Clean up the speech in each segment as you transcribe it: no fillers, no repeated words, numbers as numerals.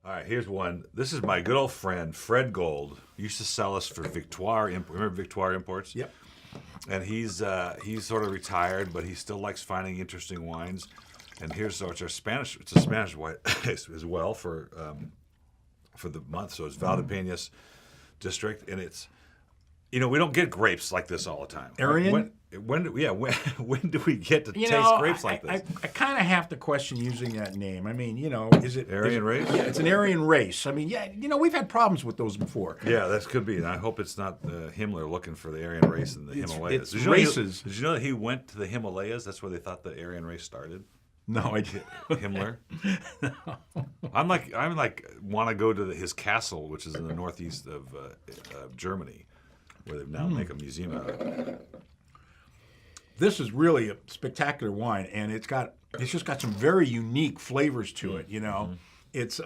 All right, here's one. This is my good old friend, Fred Gold. He used to sell us for Victoire. Remember Victoire Imports? Yep. And he's sort of retired, but he still likes finding interesting wines. And here's it's a Spanish white as well for the month. So it's Valdepeñas district, and it's we don't get grapes like this all the time. Airen? When do we get to taste grapes like this? I kind of have to question using that name. I mean, is it Airen Race? Yeah, it's an Aryan race. I mean, yeah, we've had problems with those before. Yeah, that could be. And I hope it's not Himmler looking for the Aryan race in the Himalayas. It's Raices. Did you know that he went to the Himalayas? That's where they thought the Aryan race started. No, I didn't. Himmler. I'm like want to go to his castle, which is in the northeast of Germany, where they now make a museum out of it. This is really a spectacular wine, and it's just got some very unique flavors to it. It's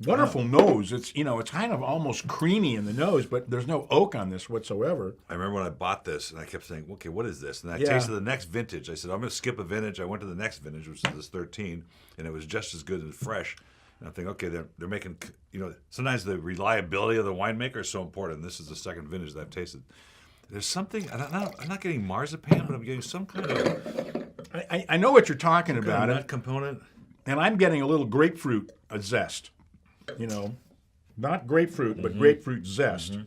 wonderful nose. It's it's kind of almost creamy in the nose, but there's no oak on this whatsoever. I remember when I bought this, and I kept saying, "Okay, what is this?" And I tasted the next vintage. I said, "I'm going to skip a vintage." I went to the next vintage, which is this 13, and it was just as good and fresh. And I think, okay, they're making. Sometimes the reliability of the winemaker is so important. This is the second vintage that I've tasted. There's something. I'm not getting marzipan, but I'm getting some kind of. I know what you're talking about. Nut component. And I'm getting a little grapefruit zest. Not grapefruit, but grapefruit zest.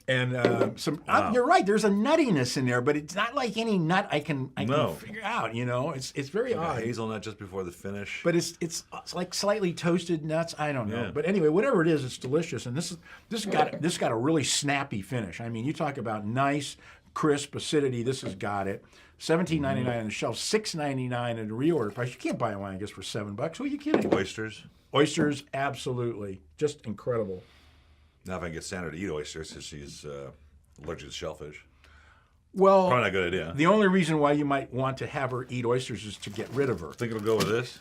And some. You're right. There's a nuttiness in there, but it's not like any nut I can figure out. It's very odd. Hazelnut just before the finish. But it's like slightly toasted nuts. I don't know. Yeah. But anyway, whatever it is, it's delicious. And this got a really snappy finish. I mean, you talk about nice, crisp acidity. This has got it. $17.99 on the shelf, $6.99 at a reorder price. You can't buy a wine, I guess, for $7. Who are you kidding? Oysters, absolutely, just incredible. Now, if I can get Sandra to eat oysters, because she's allergic to shellfish. Well, probably not a good idea. The only reason why you might want to have her eat oysters is to get rid of her. Think it'll go with this?